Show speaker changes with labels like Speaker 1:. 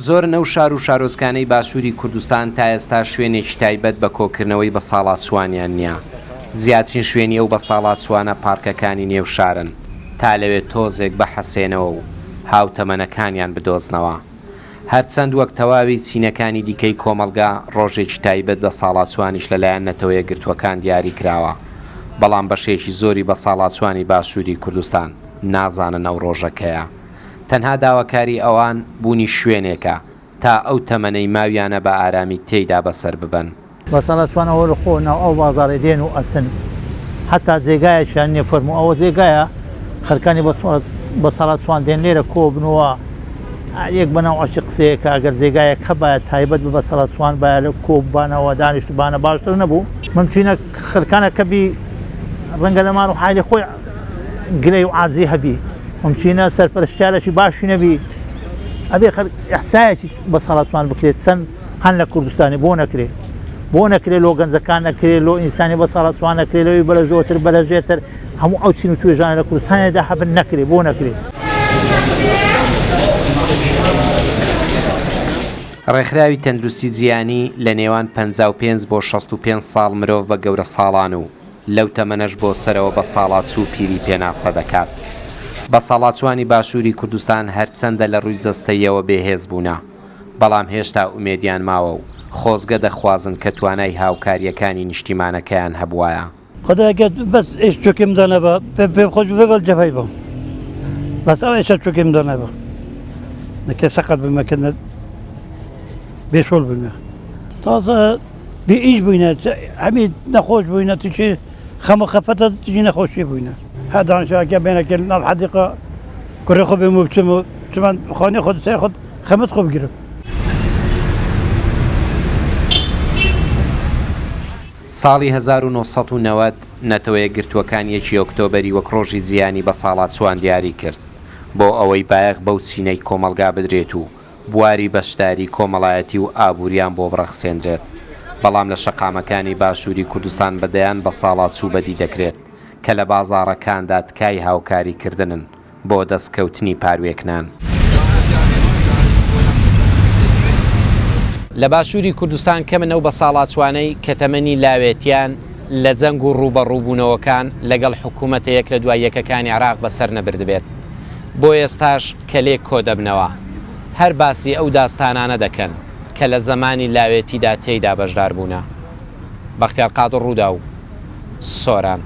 Speaker 1: زۆر نەو شار و شارۆچکانەی باشووری کوردستان تا ئێستا شوێنێکی تایبەت بە کۆکردنەوەی بە ساڵات سوانیان نییە. زیاترین شوێنی ئەو بە ساڵات سوانە پارکەکانی نێو شارن تا لەوێت تۆزێک بەحەسێنەوە و هاوتەمەنەکانیان بدۆزنەوە. هەرچەند وەک تەواوی چینەکانی دیکەی کۆمەلگا ڕۆژێکی تایبەت بە ساڵات سوانیش لەلایەن نەتەوە یەکگرتووەکان دیاری کراوە، بەڵام بەشێکی زۆری بە ساڵات سوانی باشووری کوردستان نازانن ئەو ڕۆژەکەیە. تەنها داواکاری ئەوان بوونی شوێنێکە تا ئەو تەمەنەی ماویانە بە ئارامی تێیدا بەسەر ببن.
Speaker 2: بە ساڵات سوانەوە لە خۆناو ئەو بازاڕێ دێن و ئەسن حتا جێگایەکیان نییە فەرموو ئەوە جێگایە خەرکانی بە ساڵات سوان دێن لێرە کۆبنەوە یەک بەناو عەشی قسەیەکە ئەگەر جێگایەک هەبایە تایبەت بە ساڵات سوان باە لە کۆبانەوە دانیشتبانە باشتر نەبوو ممچینە خەرکانە کەبی ڕەنگە لە ماڵ و حالی خۆی گلەی و عاجزی هەبی ممچینە سەرپەرشتیارێکی باشی نەبی ئەبێ ئەحسایەکی بە ساڵات سوان بکرێت چەند هەن لە کوردستانی بۆ نەکرێت لۆ گەنجەکان نەکرێت لۆ ئینسانی بە ساڵات سوان نەکرێت لەوی بەرەژۆتر بەرەژێتر هەموو ئەو چین و توێژانە لە کوردستانیدا هەبن نەکرێت بۆ نەکرێت.
Speaker 1: ڕێکخراوی تەندروستی جیهانی لە نێوان 55 بۆ 65 ساڵ مرۆڤ بە گەورە ساڵان و لەو تەمەنەش بۆ سەرەوە بە ساڵات و پیری پێناسە دەکات. بە ساڵات سوانی باشووری کوردستان هەرچەندە لە ڕووی جەستەیەوە بێهێز بوونە، بەڵام هێشتا ئومێدیان ماوە و خۆزگە دەخوازن کە توانای هاوکاریەکانی نیشتیمانەکەیان هەبوایە.
Speaker 3: خدایکە بەس ئێش چۆکێم دانەبە پێ خۆش بەگەڵ جەفای بم بەس ئەو ئێستا چۆکێم دانەبە نەکە سەقەت بمەکە بێشۆڵ بمێ تازە بێ ئیش بووینە هەمی نەخۆش بووینە توی خەمە خەفەتە توی نەخۆشی بووینە هە دانشاکە بێنەکە ناو حەدیقە کوڕی خۆ بێم و بچم و چمان خانەی خۆ سەر خۆت خەمەت خۆ بگیرم.
Speaker 1: ساڵی 1990 نەتەوە یەکگرتووەکان 1 ئۆکتۆبەری وەک ڕۆژی جیهانی بە ساڵات سوان دیاری کرد بۆ ئەوەی بایەخ بەو چینەی کۆمەلگا بدرێت و بواری بەشداری کۆمەڵایەتی و ئابووریان بۆ بڕەخسێنرێت. بەڵام لە شەقامەکانی باشووری کوردستان بەدەیان بە ساڵات سوو بەدی دەکرێت کە لە بازاڕەکاندا تکای هاوکاریکردنن بۆ دەستکەوتنی پاروێکنان. لە باشووری کوردستان کەمنەو بە ساڵات سوانەی کە تەمەنی لاوێتیان لە جەنگ و ڕوبەڕووبوونەوەکان لەگەڵ حکوومەتە یەک لە دوای یەکەکانی عێراق بەسەر نەبردبێت. بۆ ئێستاش کە لێک کۆ دەبنەوە هەر باسی ئەو داستانانە دەکەن کە لە زەمانی لاوێتیدا تێیدا بەشدار بوونە. بەختیار قادر ڕوودا و سۆران.